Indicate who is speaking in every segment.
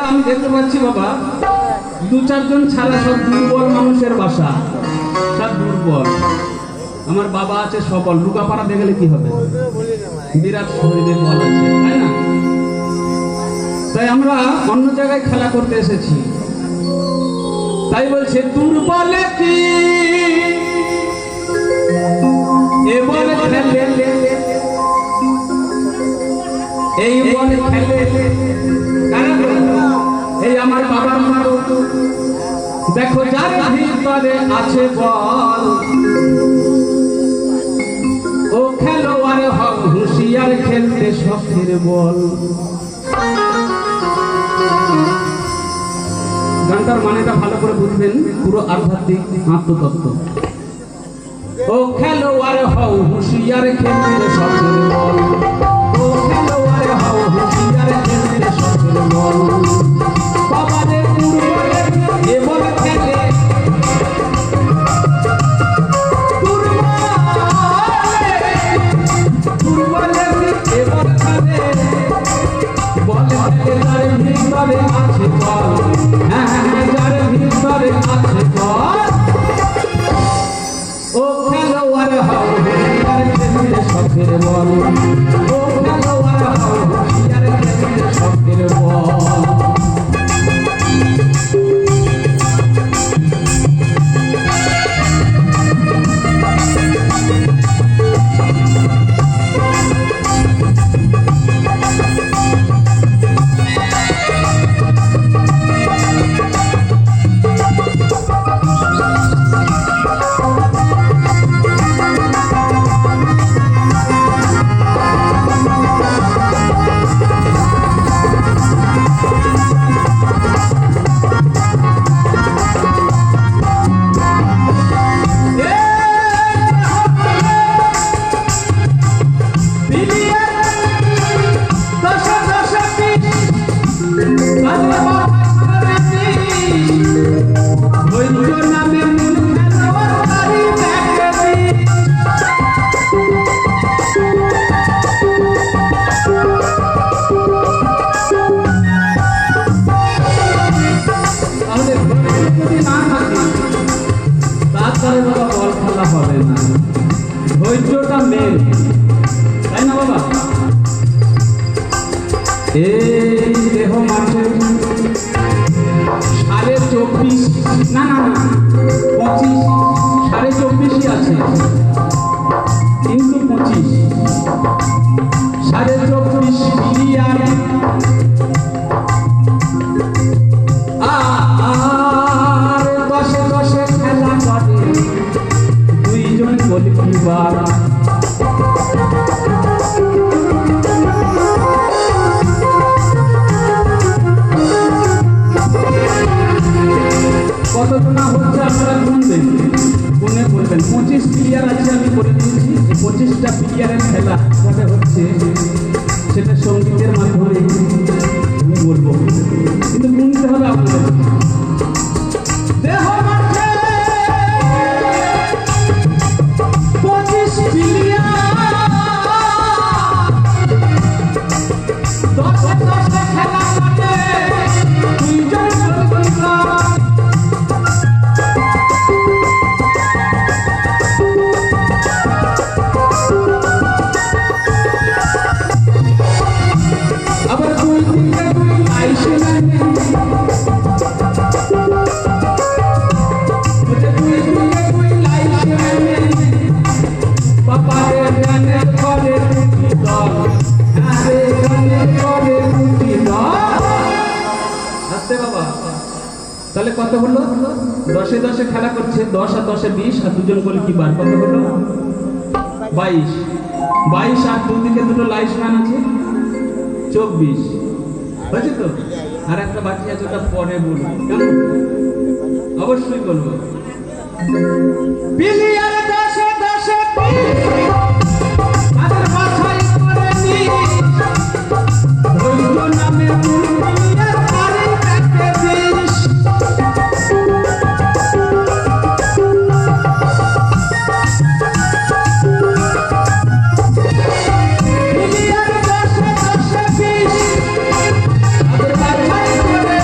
Speaker 1: আমি দেখতে পাচ্ছি বাবা দু চারজন ছাড়া সব দুর্বল মানুষের বাসা, সব দুর্বল। আমার বাবা আছে সবল, লুকাপাড়া দেখলে কি হবে, বিরাট শরীরের বল আছে, তাই না? তাই আমরা অন্য জায়গায় খেলা করতে এসেছি। তাই বলছে দুর্বলে কি এবারে খেলে, এই বলে খেলে এই আমার বাবার মারো। দেখো যার ভিতরে আছে বল, ও খেলোয়াড় হও হুঁশিয়ার, খেলতে শখের বল। গানটার মানেটা ভালো করে বুঝবেন, পুরো আধ্যাত্মিক আত্মতত্ত্ব। ও খেলোয়াড় হও হুঁশিয়ার, খেলতে শখের বল, ও খেলোয়াড় হও হুঁশিয়ার, খেলতে শখের বল। বাবারে দুর্বলে এ বল খেলে, দুর্বলে এ বল খেলে, বলে যার ভিতরে আছে বল, হ্যাঁ যার ভিতরে আছে বল। ও খেলোয়াড় হও হুঁশিয়ার, খেলতে শখের বল, ও খেলোয়াড় হও হুঁশিয়ার, খেলতে শখের বল। ধৈর্যটা মেন, তাই না বাবা? এই দেহ মাঠের 24.5 না 25, 24.5ই আছে, কিন্তু 25 24.5 বিলিয়ন আর 10 খেলা করে দুইজন গোলকিপার। কতজনা হচ্ছে আপনারা গুনবেন, গুনে বলবেন। 25 প্লেয়ার আছে, আমি বলে দিয়েছি। এই 25টা প্লেয়ারের খেলা কবে হচ্ছে সেটা সঙ্গীতের মাধ্যমে আমি বলবো, কিন্তু গুনতে হবে আপনাদের। দেহ মাঠে 25 প্লেয়ার, 10 খেলা করে দুইজন গোলকিপার। আবার দুই আইসে লাগে, দুই লাইসে লাগে, বাবারে গানে করে দুটি দল, আরে গানে করে দুটি দল। আসতে বাবা, তাহলে কত হলো? 10 খেলা করছে, 10 আর 10 20, আর দুজন গোলকিপার, কত হলো? 22 আর দুদিকে দুটো লাইসম্যান আছে, 24 হয়েছে তো? আর একটা বাকি আছে, ওটা পরে বলবো, কেমন? অবশ্যই বলবো। প্লেয়ার 10 তাদের বাছাই করে নি, ধৈর্য নামে প্লেয়ার পারে দেখতে দিস। প্লেয়ার 10 20 তাদের বাছাই করে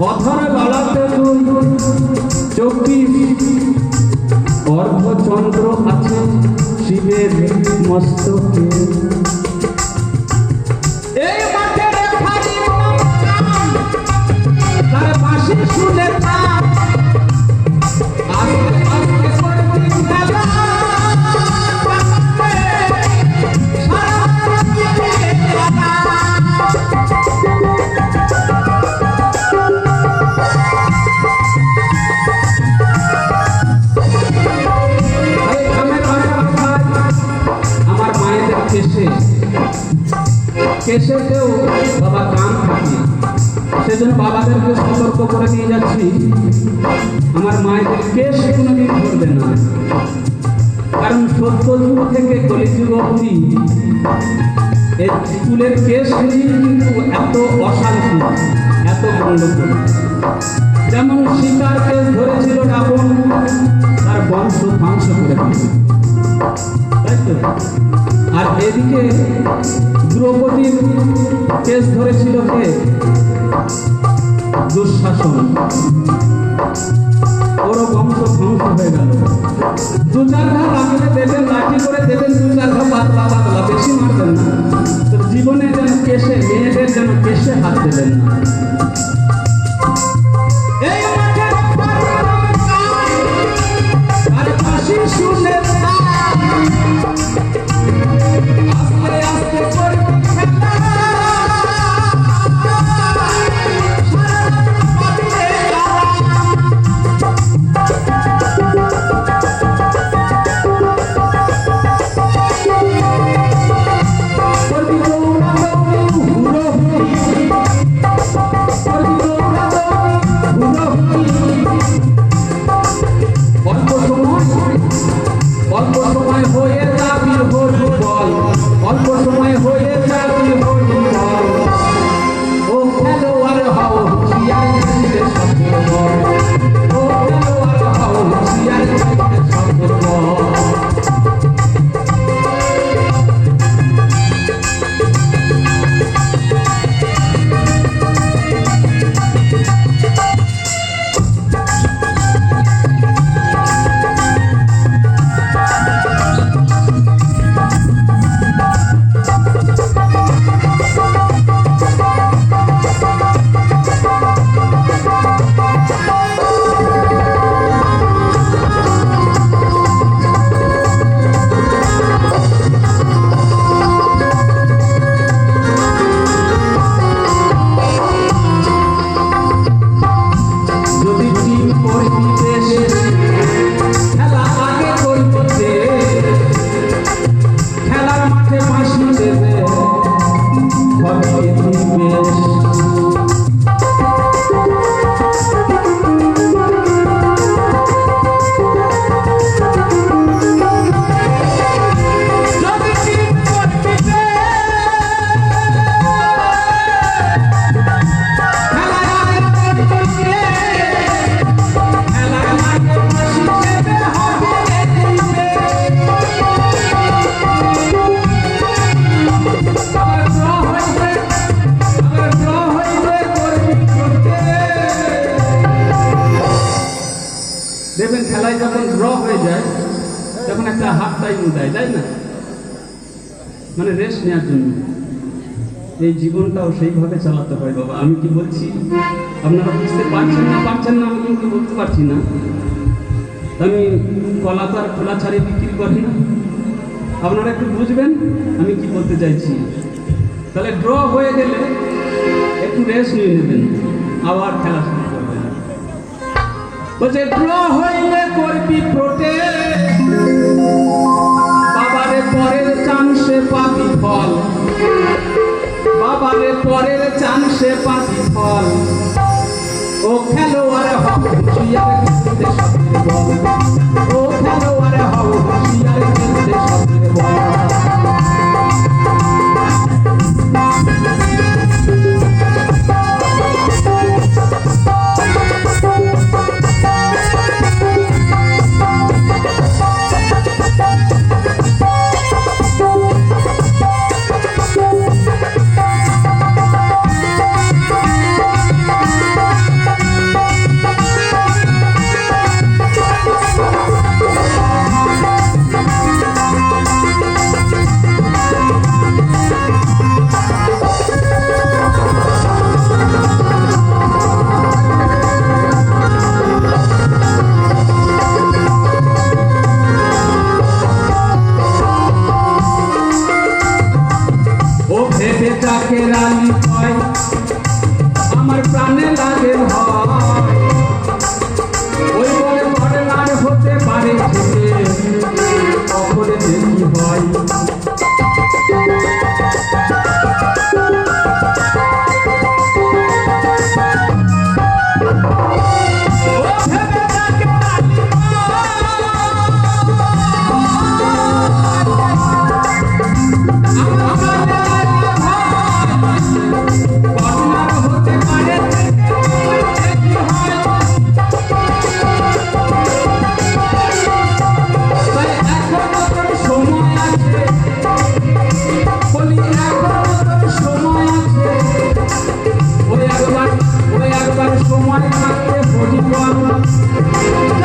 Speaker 1: অধর ললাটে দুই 24 অর্ধচন্দ্র আছে শিবের মস্তকে। এই মাঠের ভারী তার বাঁশি শুনে থাক, আস্তে আস্তে করবি খেলা, কেশেতেও বাবা কান থাকে, সেজন্য বাবাদেরকে সতর্ক করে দিয়ে যাচ্ছি, আমার মায়েদের কেশ কোনোদিন ধরবে না। কারণ সত্যযুগ থেকে কলিযুগ অবধি এই চুলের কেশ কিন্তু এত অশান্তি, এত গণ্ডগোল। যেমন সীতার কেশ ধরেছিল রাবণ, তার বংশ ধ্বংস করে দিয়েছে, তাই তো। আর এদিকে দ্রৌপদীর কেস ধরেছিল কে? দুঃশাসন, ওরও বংশ ধ্বংস হয়ে গেল। 2-4 ঘা লাগলে দেবেন, লাঠি করে দেবেন, 2-4 ঘা পাতলা পাতলা, বেশি মারবেন না। তো জীবনে যেন কেশে, মেয়েদের যেন কেশে হাত দেবেন না। এই আর ফাঁসি শুনে আস্তে আস্তে করবি খেলা, অল্প সময় হয়ে যাবি হরি বল, অল্প সময় হয়ে যাবি হরি বল, ও খেলোয়াড় হও হুঁশিয়ার চাইতে সফল বল, ও খেলোয়াড় হও হুঁশিয়ার চাইতে সফল বল। দেখবেন খেলায় যখন ড্র হয়ে যায় তখন একটা হাফ টাইম দেয়, তাই না? মানে রেস্ট নেওয়ার জন্য। এই জীবনটাও সেইভাবে চালাতে হয় বাবা। আমি কি বলছি আপনারা বুঝতে পারছেন না, আমি কিন্তু বলতে পারছি না। আমি কলা তো আর খোলা ছাড়িয়ে বিক্রি করি না, আপনারা একটু বুঝবেন আমি কি বলতে চাইছি। তাহলে ড্র হয়ে গেলে একটু রেস্ট নিয়ে নেবেন, আবার খেলা শুরু করবেন। বলছে ড্র হইলে করবি প্রোটেস্ট, বাবারে পরের চান্সে পাবি ফল, বাবারে পরের চান্সে পাবি ফল, ও খেলোয়াড় হও হুঁশিয়ার খেলতে সবচেয়ে বল, ও খেলোয়াড় হও হুঁশিয়ার খেলতে সবচেয়ে বল। একবার সময় থাকতে হরিপদ